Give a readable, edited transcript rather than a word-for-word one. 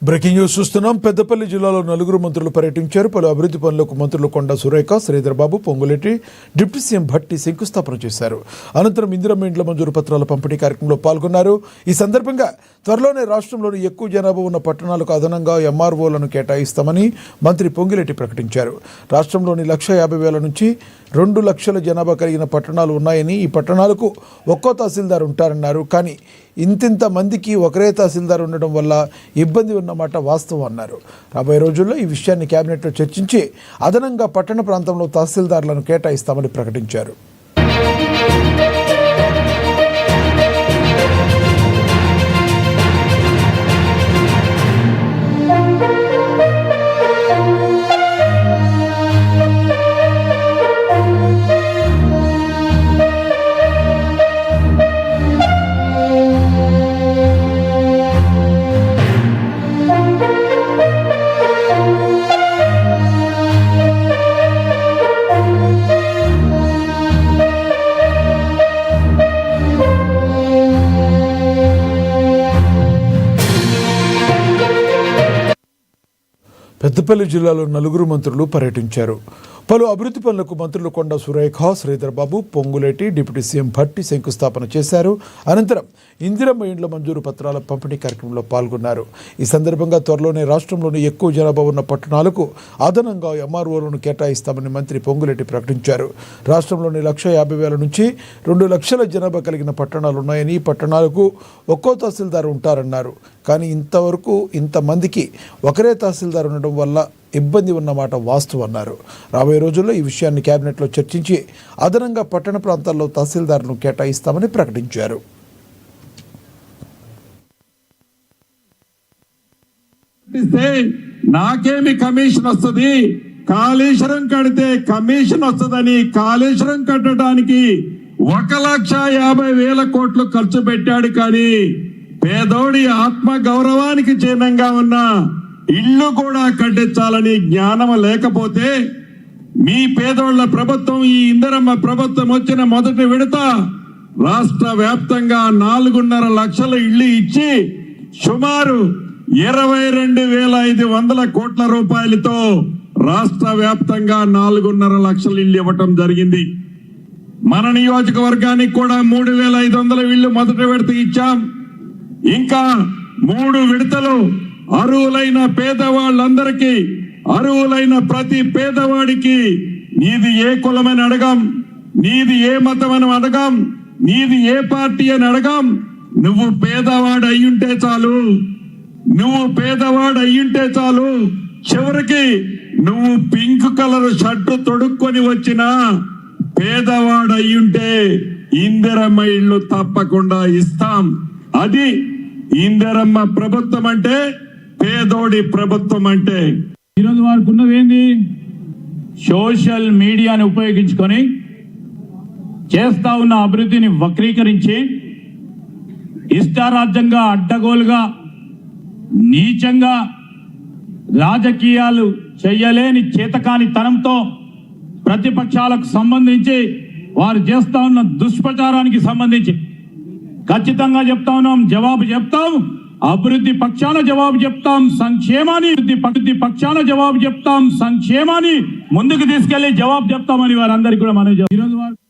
Breaking news చూస్తున్నాం. పెద్దపల్లి జిల్లాలో నలుగురు మంత్రులు పర్యటించారు. పలు అభివృద్ధి పనులకు మంత్రులు కొండా సురేఖ, శ్రీధర్ బాబు, పొంగులేటి, డిప్యూటీ సీఎం భట్టి శంకుస్థాపన చేశారు. అనంతరం ఇందిరమ్మ ఇండ్ల మంజూరు పత్రాల పంపిణీ కార్యక్రమంలో పాల్గొన్నారు. ఈ సందర్భంగా త్వరలోనే రాష్ట్రంలోని ఎక్కువ జనాభా ఉన్న పట్టణాలకు అదనంగా ఎంఆర్ఓలను కేటాయిస్తామని మంత్రి పొంగులేటి ప్రకటించారు. రాష్ట్రంలోని 1,50,000 నుంచి 2 లక్షల జనాభా కలిగిన పట్టణాలు ఉన్నాయని, ఈ పట్టణాలకు ఒక్కో తహసీల్దార్ ఉంటారన్నారు. కానీ ఇంతింత మందికి ఒకరే తహసీల్దార్ ఉండడం వల్ల ఇబ్బంది ఉన్నమాట వాస్తవం అన్నారు. రాబోయే రోజుల్లో ఈ విషయాన్ని కేబినెట్లో చర్చించి అదనంగా పట్టణ ప్రాంతంలో తహసీల్దార్లను కేటాయిస్తామని ప్రకటించారు. పెద్దపల్లి జిల్లాలో నలుగురు మంత్రులు పర్యటించారు. పలు అభివృద్ధి పనులకు మంత్రులు కొండా సురేఖ, శ్రీధర్ బాబు, పొంగులేటి, డిప్యూటీ సీఎం భట్టి శంకుస్థాపన చేశారు. అనంతరం ఇందిరమ్మ ఇండ్ల మంజూరు పత్రాల పంపిణీ కార్యక్రమంలో పాల్గొన్నారు. ఈ సందర్భంగా త్వరలోనే రాష్ట్రంలోని ఎక్కువ జనాభా ఉన్న పట్టణాలకు అదనంగా ఎంఆర్ఓలను కేటాయిస్తామని మంత్రి పొంగులేటి ప్రకటించారు. రాష్ట్రంలోని 1,50,000 నుంచి 2 లక్షల జనాభా కలిగిన పట్టణాలు ఉన్నాయని, ఈ పట్టణాలకు ఒక్కో తహసీల్దార్ ఉంటారన్నారు. కానీ ఇంతవరకు ఇంతమందికి ఒకరే తహసీల్దార్ ఉండడం వల్ల ఇబ్బంది ఉన్నమాట వాస్తవం అన్నారు. రాబోయే రోజుల్లో ఈ విషయాన్ని కేబినెట్లో చర్చించి అదనంగా పట్టణ ప్రాంతాల్లో తహసీల్దార్లను కేటాయిస్తామని ప్రకటించారు. నాకేమి కమిషన్ వస్తుంది, కాళేశ్వరం కడితే కమిషన్ వస్తుందని కాళేశ్వరం కట్టడానికి 1,50,000 కోట్లు ఖర్చు పెట్టాడు. కానీ పేదోడి ఆత్మ గౌరవానికి చిహ్నంగా ఉన్న ఇల్లు కూడా కట్టించాలని జ్ఞానం లేకపోతే మీ పేదోళ్ల ప్రభుత్వం, ఈ ఇందిరమ్మ ప్రభుత్వం వచ్చిన మొదటి విడత రాష్ట్ర వ్యాప్తంగా 4.5 లక్షల ఇళ్లు ఇచ్చి సుమారు 22,500 కోట్ల రూపాయలతో రాష్ట్ర వ్యాప్తంగా 4.5 లక్షల ఇళ్లు ఇవ్వటం జరిగింది. మన నియోజకవర్గానికి కూడా 3,500 ఇళ్లు మొదటి విడత ఇచ్చాం. ఇంకా 3 విడతలు అర్హులైన పేదవాళ్ళందరికీ, అర్హులైన ప్రతి పేదవాడికి నీది ఏ కులమని అడగం, నీది ఏ మతం అని అడగం, నీది ఏ పార్టీ అని అడగం. నువ్వు పేదవాడు అయ్యుంటే చాలు, నువ్వు పేదవాడు అయ్యుంటే చాలు. చివరికి నువ్వు పింక్ కలర్ షర్టు తొడుక్కొని వచ్చిన పేదవాడు అయ్యుంటే ఇందిరమ్మ ఇళ్ళు తప్పకుండా ఇస్తాం. అది ఇందిరమ్మ ప్రభుత్వం అంటే, పేదోడి ప్రభుత్వం అంటే. ఈరోజు వారికి ఉన్నది ఏంది? సోషల్ మీడియాని ఉపయోగించుకొని చేస్తా ఉన్న అభివృద్ధిని వక్రీకరించి ఇష్టారాజ్యంగా, అడ్డగోలుగా, నీచంగా రాజకీయాలు చెయ్యలేని చేతకాని తనంతో ప్రతిపక్షాలకు సంబంధించి వారు చేస్తా ఉన్న దుష్ప్రచారానికి సంబంధించి ఖచ్చితంగా చెప్తా ఉన్నాం, జవాబు చెప్తాం. అభివృద్ధి పక్షాన జవాబు చెప్తాం, అభివృద్ధి పక్షాన జవాబు చెప్తాం, సంక్షేమాన్ని ముందుకు తీసుకెళ్లి జవాబు చెప్తామని వారందరికీ కూడా మనం ఈరోజు